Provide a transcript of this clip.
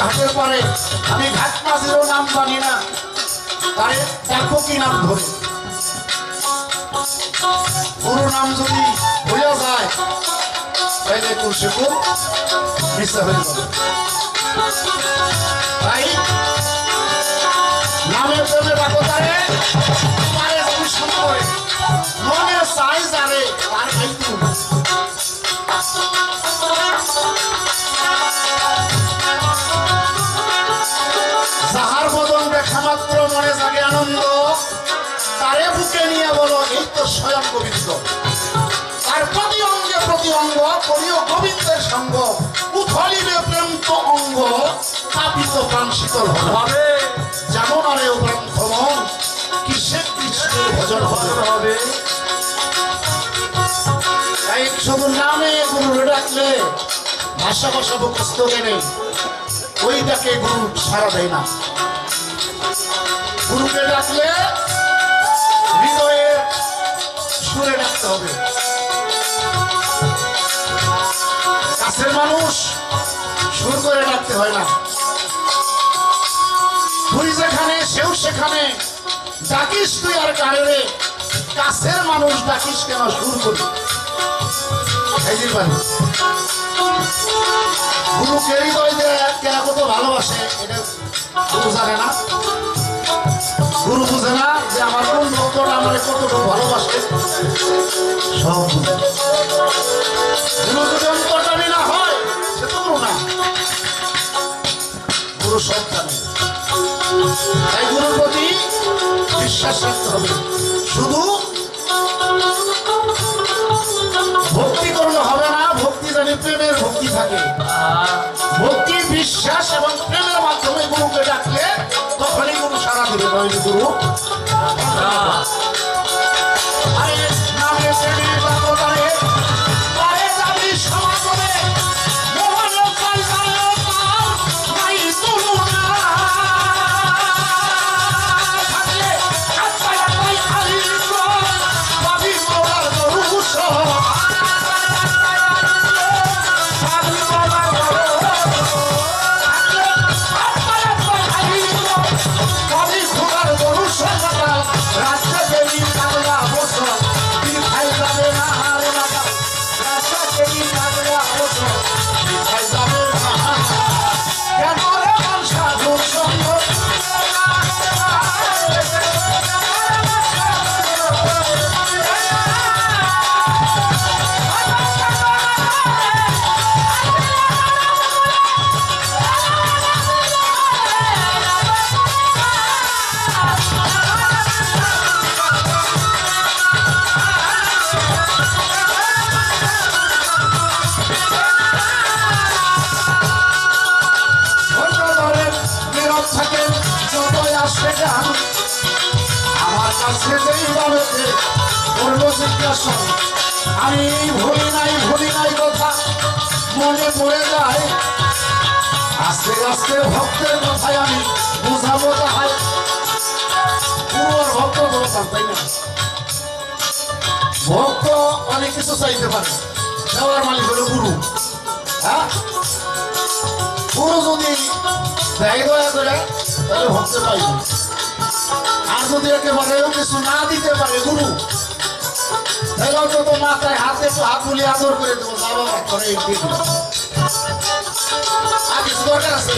ঘাটের পরে আমি ঘাট মাঝিরও নাম জানি না, তারে দেখো কি নাম ধরে। গুরু নাম যদি ভুলে যায় তাইলে তুলসীপুর মিশে হয়ে যাবে। তাই নামের প্রেমে ডাকো তারে, পায়ে দর্শন করে মনে চাই যারে তার খাইতে। যাহার বদন দেখা মাত্র মনে জাগে আনন্দ, তারে বুকে নিয়ে বলো এই তো স্বয়ং গোবিন্দ। তার প্রতি অঙ্গে প্রতি অঙ্গ করিও গোবিন্দের সঙ্গ, উথলিবে প্রেম তো অঙ্গ, তাপিত প্রাণ শীতল হবে। যেমন আরে গ্রন্থ মন কিসের কৃষ্ণের ভজন হবে। তাই শুধু নামে গুরু ডাকলে ভাষা ভাষা মুখস্থ কেনে ওই ডাকে গুরু সারা দেয় না। গুরুকে ডাকলে হৃদয়ের সুরে ডাকতে হবে। কাছের মানুষ সুর করে ডাকতে হয় না। তুই যেখানে সেও সেখানে, ডাকিস তুই আর কারে, কাছের মানুষ ডাকিস কেন সুর করি। গুরুকে হৃদয় কেন কত ভালোবাসে এটা গুরু জানে না। গুরু বুঝে না যে আমার কোন ভক্তটা আমার কতটুকু ভালোবাসে, সব বুঝে। গুরু যদি অন্তর্যামী না হয় সে তো গুরু না, গুরু সব জানে। তাই গুরুর প্রতি বিশ্বাস রাখতে হবে। শুধু ভক্তি করলে হবে না, ভক্তি জানি প্রেমের ভক্তি থাকে। ভক্তি বিশ্বাস এবং প্রেমের মাধ্যমে গুরুকে ডাকলে তখনই গুরু সারা দিবে। নইলে গুরু আমার কাছে আমি ভুলি নাই কথা মনে পড়ে যায়। আস্তে আস্তে ভক্তের কথায় আমি বুঝাবো তাহাই। পুরো ভক্ত বলতাম তাই না। ভক্ত অনেক কিছু চাইতে পারে, দেওয়ার মালিক হলো গুরু। হ্যাঁ, গুরু যদি দেয় দয়া করে তাহলে ভক্ত পাইবে। আর যদি একেবারে কিছু না দিতে পারে গুরু, তাহলে তো মাথায় হাতে হাত তুলে আদর করে দেবো, বাবা করে আর কিছু দরকার আছে।